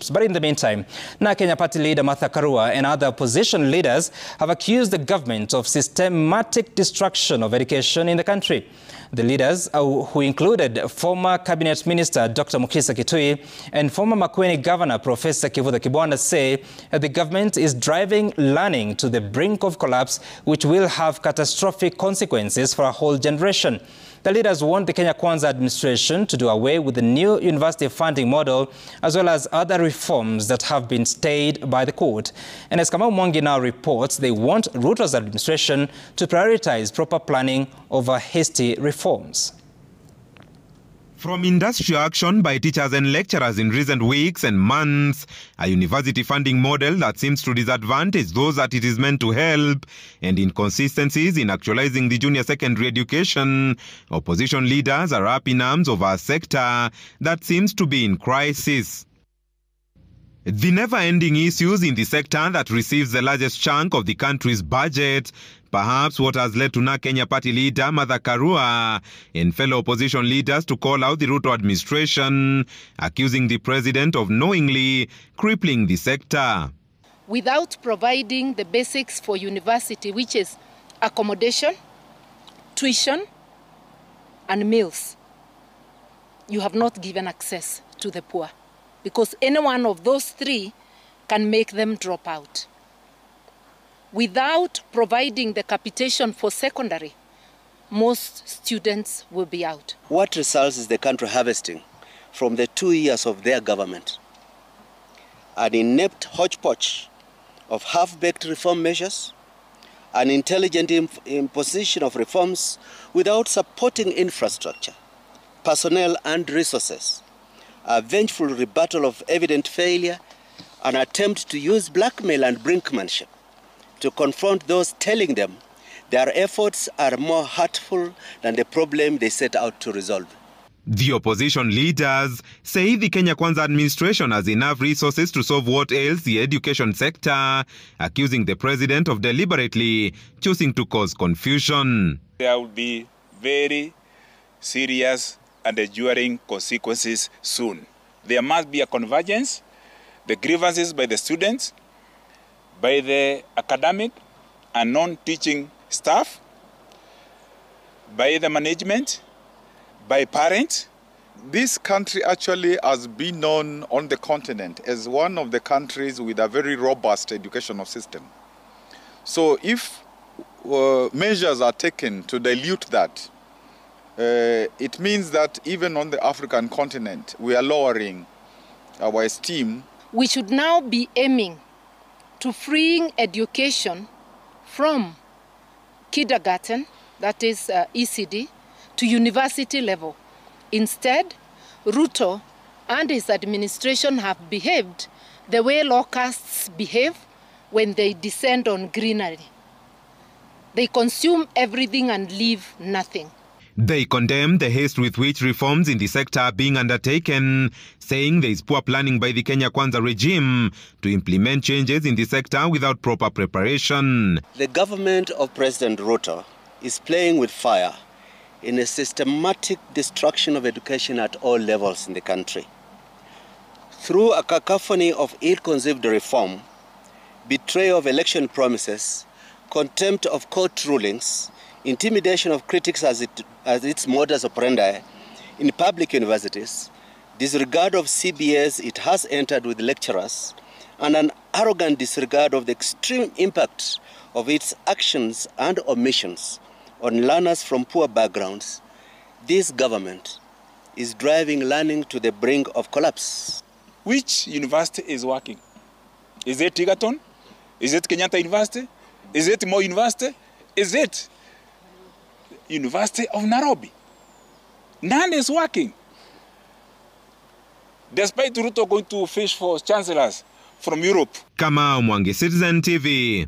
But in the meantime, Kenya Party leader Martha Karua and other opposition leaders have accused the government of systematic destruction of education in the country. The leaders, who included former Cabinet Minister Dr. Mukisa Kitui and former Makueni Governor Professor Kivutha Kibwana, say that the government is driving learning to the brink of collapse, which will have catastrophic consequences for a whole generation. The leaders want the Kenya Kwanza administration to do away with the new university funding model, as well as other reforms that have been stayed by the court. And as Kamau Mwangi now reports, they want Ruto's administration to prioritize proper planning over hasty reforms. From industrial action by teachers and lecturers in recent weeks and months, a university funding model that seems to disadvantage those that it is meant to help, and inconsistencies in actualizing the junior secondary education, opposition leaders are up in arms over a sector that seems to be in crisis. The never-ending issues in the sector that receives the largest chunk of the country's budget, perhaps what has led to Kenya Party leader Martha Karua and fellow opposition leaders to call out the Ruto administration, accusing the president of knowingly crippling the sector. Without providing the basics for university, which is accommodation, tuition, and meals, you have not given access to the poor, because any one of those three can make them drop out. Without providing the capitation for secondary, most students will be out. What results is the country harvesting from the 2 years of their government? An inept hodgepodge of half-baked reform measures, an intelligent imposition of reforms without supporting infrastructure, personnel and resources, a vengeful rebuttal of evident failure, an attempt to use blackmail and brinkmanship to confront those telling them their efforts are more hurtful than the problem they set out to resolve. The opposition leaders say the Kenya Kwanza administration has enough resources to solve what ails the education sector, accusing the president of deliberately choosing to cause confusion. There will be very serious and enduring consequences soon. There must be a convergence. The grievances by the students, by the academic and non-teaching staff, by the management, by parents. This country actually has been known on the continent as one of the countries with a very robust educational system. So if measures are taken to dilute that, it means that even on the African continent, we are lowering our esteem. We should now be aiming to freeing education from kindergarten, that is ECD, to university level. Instead, Ruto and his administration have behaved the way locusts behave when they descend on greenery. They consume everything and leave nothing. They condemn the haste with which reforms in the sector are being undertaken, saying there is poor planning by the Kenya Kwanza regime to implement changes in the sector without proper preparation. The government of President Ruto is playing with fire in a systematic destruction of education at all levels in the country. Through a cacophony of ill-conceived reform, betrayal of election promises, contempt of court rulings, intimidation of critics as its modus operandi in public universities, disregard of CBAs it has entered with lecturers, and an arrogant disregard of the extreme impact of its actions and omissions on learners from poor backgrounds, this government is driving learning to the brink of collapse. Which university is working? Is it Tigaton? Is it Kenyatta University? Is it Moi University? Is it University of Nairobi? None is working. Despite Ruto going to fish for chancellors from Europe. Karua, Citizen TV.